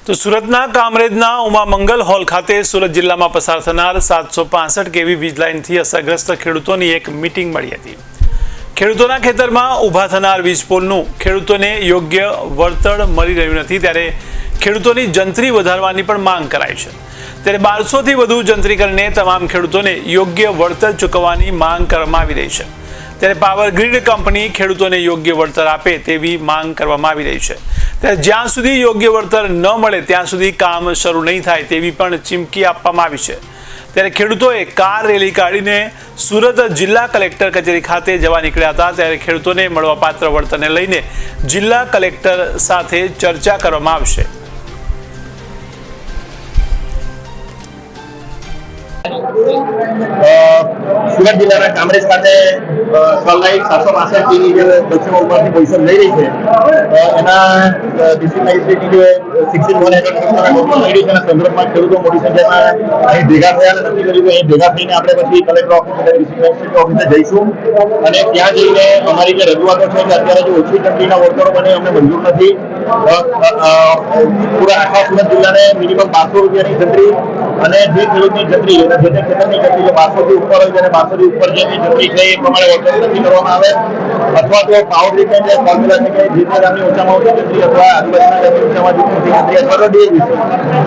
તો સુરતના કામરેજના ઉમા મંગલ હોલ ખાતે સુરત જિલ્લામાં પસાર થનાર 765 કેવી વીજ લાઇનથી અસરગ્રસ્ત ખેડૂતોની એક મીટિંગ મળી હતી। ખેડૂતોના ખેતરમાં ઊભા થનાર વીજ પોલનું ખેડૂતોને યોગ્ય વળતર મળી રહ્યું નથી, ત્યારે ખેડૂતોની જંત્રી વધારવાની પણ માંગ કરાઈ છે। ત્યારે 1200થી વધુ જંત્રીકરણને તમામ ખેડૂતોને યોગ્ય વળતર ચૂકવવાની માંગ કરવામાં આવી રહી છે। ત્યારે પાવર ગ્રીડ કંપની ખેડૂતોને યોગ્ય વળતર આપે તેવી માંગ કરવામાં આવી રહી છે। ત્યારે જ્યાં સુધી યોગ્ય વળતર ન મળે ત્યાં સુધી કામ શરૂ નહીં થાય તેવી પણ ચીમકી આપવામાં આવી છે। ત્યારે ખેડૂતોએ કાર રેલી કાઢીને સુરત જિલ્લા કલેક્ટર કચેરી ખાતે જવા નીકળ્યા હતા। ત્યારે ખેડૂતોને મળવાપાત્ર વળતરને લઈને જિલ્લા કલેક્ટર સાથે ચર્ચા કરવામાં આવશે। સુરત જિલ્લાના કામરેજ ખાતે સનલાઇટ 765 ની જે દક્ષિણ ઉપરથી પોઝિશન લઈ રહી છે એના ડિસ્ટ્રિક્ટ મેજિસ્ટ્રેટની જે 16 મળી છે સંદર્ભમાં ખેડૂતો મોટી સંખ્યામાં અહીં ભેગા થયા અને નક્કી કર્યું કે અહીં ભેગા થઈને આપણે પછી કલેક્ટર ઓફિસ અને ડિસ્ટ્રિક્ટ મેજિસ્ટ્રેટ ઓફિસે જઈશું અને ત્યાં જઈને અમારી જે રજૂઆતો છે કે અત્યારે જે ઓછી જંત્રીના વળતરો બને અમને મંજૂર નથી। પૂરા આખા સુરત જિલ્લાને મિનિમમ 1200 રૂપિયાની જંત્રી અને જે ખેડૂતની જંત્રી જે ખેતરની જંત્રી જે 1200 થી ઉપર હોય તેને 1200 થી ઉપર જે જંત્રી છે એ પ્રમાણે વળતર નક્કી કરવામાં આવે અથવા તો પાવર ગ્રીડના જે ફોર્મ્યુલા છે કે જે ગામની ઓછામાં ઓછી જંત્રી અથવા આજુબાજુના ગામની ઓછામાં ઓછી જંત્રી અથવા તો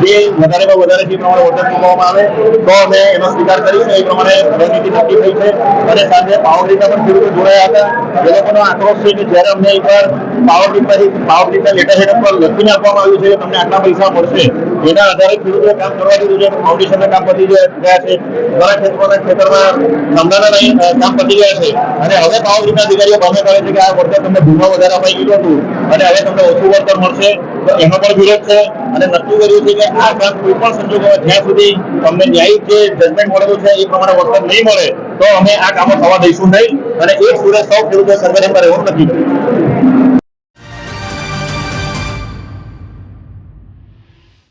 જે વધારેમાં વધારે જે પ્રમાણે વળતર ચૂકવવામાં આવે તો અમે એનો સ્વીકાર કરીશું। એ પ્રમાણે રણનીતિ નક્કી થઈ છે અને સાથે પાવર ગ્રીડના પણ ખેડૂતો જોડાયા હતા। એ લોકોનો આક્રોશ છે કે જ્યારે અમને એકવાર પાવર ગ્રીડના લેટર હેડ પર લખીને આપવામાં આવ્યું છે કે તમને આટલા પૈસા મળશે, એના આધારે ખેડૂતોએ કામ કરવા દીધું છે। ફાઉન્ડેશનના કામ પતી ગયા છે, ઘણા ખેતરમાં ધંધાના કામ પતી ગયા છે અને હવે પાવર ગ્રીડના અધિકારીઓ બહાને કરે છે કે આ વળતર તમને ભૂલમાં વધારે અપાઈ ગયું હતું અને હવે તમને ઓછું વળતર મળશે, તો એનો પણ વિરોધ છે અને નક્કી કર્યું છે કે આ કામ કોઈ પણ સંજોગોમાં જ્યાં સુધી અમને ન્યાયિક જે જજમેન્ટ મળેલું છે એ પ્રમાણે વળતર નહીં મળે તો અમે આ કામો થવા દઈશું નહીં અને એક સુરત સૌ ખેડૂતો સર્વેલન્સમાં રહેવાનું નક્કી કર્યું।